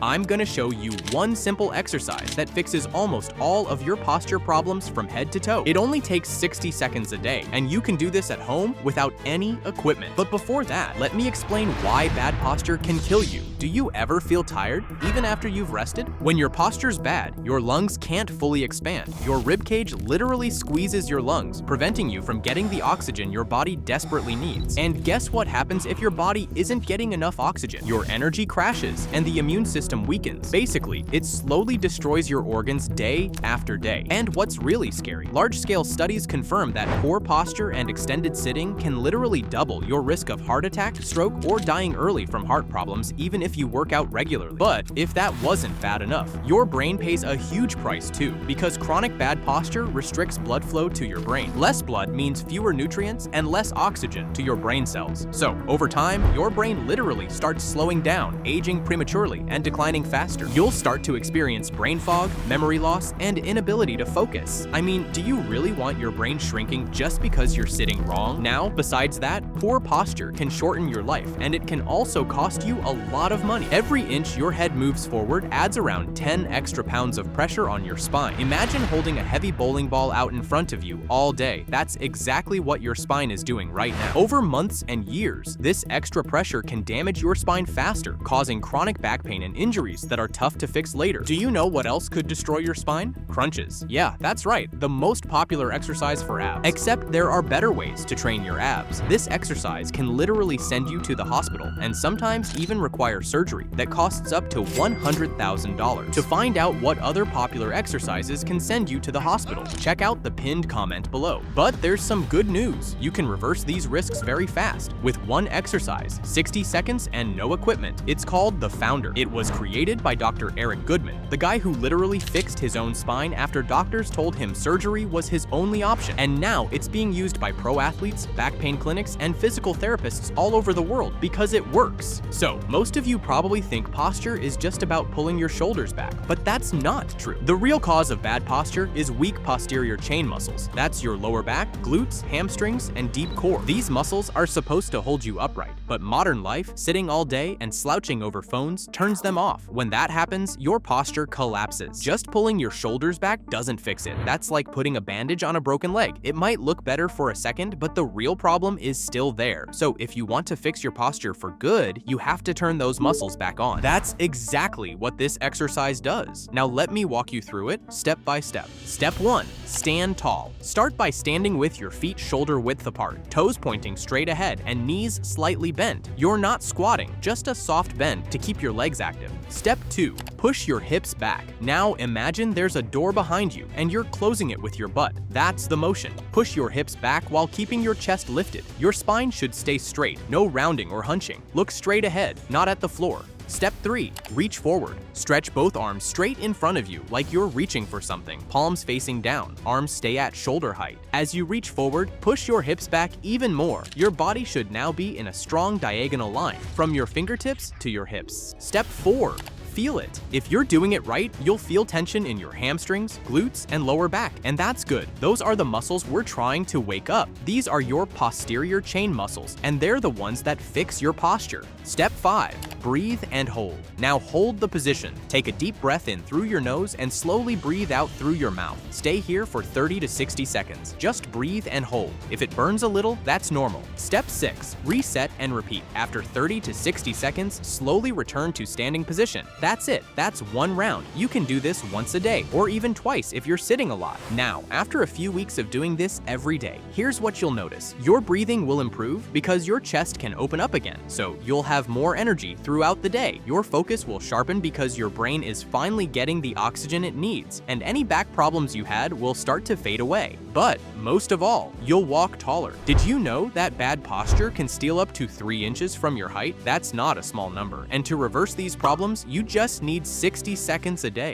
I'm gonna show you one simple exercise that fixes almost all of your posture problems from head to toe. It only takes 60 seconds a day, and you can do this at home without any equipment. But before that, let me explain why bad posture can kill you. Do you ever feel tired, even after you've rested? When your posture's bad, your lungs can't fully expand. Your ribcage literally squeezes your lungs, preventing you from getting the oxygen your body desperately needs. And guess what happens if your body isn't getting enough oxygen? Your energy crashes, and the immune system weakens. Basically, it slowly destroys your organs day after day. And what's really scary, large-scale studies confirm that poor posture and extended sitting can literally double your risk of heart attack, stroke, or dying early from heart problems, even if you work out regularly. But if that wasn't bad enough, your brain pays a huge price too, because chronic bad posture restricts blood flow to your brain. Less blood means fewer nutrients and less oxygen to your brain cells. So, over time, your brain literally starts slowing down, aging prematurely, and declining faster. You'll start to experience brain fog, memory loss, and inability to focus. I mean, do you really want your brain shrinking just because you're sitting wrong? Now, besides that, poor posture can shorten your life, and it can also cost you a lot of money. Every inch your head moves forward adds around 10 extra pounds of pressure on your spine. Imagine holding a heavy bowling ball out in front of you all day. That's exactly what your spine is doing right now. Over months and years, this extra pressure can damage your spine faster, causing chronic back pain and injuries that are tough to fix later. Do you know what else could destroy your spine? Crunches. Yeah, that's right, the most popular exercise for abs. Except there are better ways to train your abs. This exercise can literally send you to the hospital, and sometimes even require surgery that costs up to $100,000. To find out what other popular exercises can send you to the hospital, check out the pinned comment below. But there's some good news. You can reverse these risks very fast with one exercise, 60 seconds, and no equipment. It's called the Founder. It was created by Dr. Eric Goodman, the guy who literally fixed his own spine after doctors told him surgery was his only option. And now it's being used by pro athletes, back pain clinics, and physical therapists all over the world because it works. So, most of you probably think posture is just about pulling your shoulders back, but that's not true. The real cause of bad posture is weak posterior chain muscles. That's your lower back, glutes, hamstrings, and deep core. These muscles are supposed to hold you upright, but modern life, sitting all day and slouching over phones, turns them off. When that happens, your posture collapses. Just pulling your shoulders back doesn't fix it. That's like putting a bandage on a broken leg. It might look better for a second, but the real problem is still there. So if you want to fix your posture for good, you have to turn those muscles back on. That's exactly what this exercise does. Now let me walk you through it step by step. Step 1. Stand tall. Start by standing with your feet shoulder width apart, toes pointing straight ahead, and knees slightly bent. You're not squatting, just a soft bend to keep your legs active. Step 2. Push your hips back. Now imagine there's a door behind you and you're closing it with your butt. That's the motion. Push your hips back while keeping your chest lifted. Your spine should stay straight, no rounding or hunching. Look straight ahead, not at the floor. Step 3. Reach forward. Stretch both arms straight in front of you like you're reaching for something, palms facing down, arms stay at shoulder height. As you reach forward, push your hips back even more. Your body should now be in a strong diagonal line, from your fingertips to your hips. Step 4. Feel it. If you're doing it right, you'll feel tension in your hamstrings, glutes, and lower back, and that's good. Those are the muscles we're trying to wake up. These are your posterior chain muscles, and they're the ones that fix your posture. Step 5. Breathe and hold. Now hold the position. Take a deep breath in through your nose and slowly breathe out through your mouth. Stay here for 30 to 60 seconds. Just breathe and hold. If it burns a little, that's normal. Step 6. Reset and repeat. After 30 to 60 seconds, slowly return to standing position. That's it. That's one round. You can do this once a day, or even twice if you're sitting a lot. Now, after a few weeks of doing this every day, here's what you'll notice. Your breathing will improve because your chest can open up again, so you'll have more energy throughout the day. Your focus will sharpen because your brain is finally getting the oxygen it needs, and any back problems you had will start to fade away. But most of all, you'll walk taller. Did you know that bad posture can steal up to 3 inches from your height? That's not a small number. And to reverse these problems, you just need 60 seconds a day.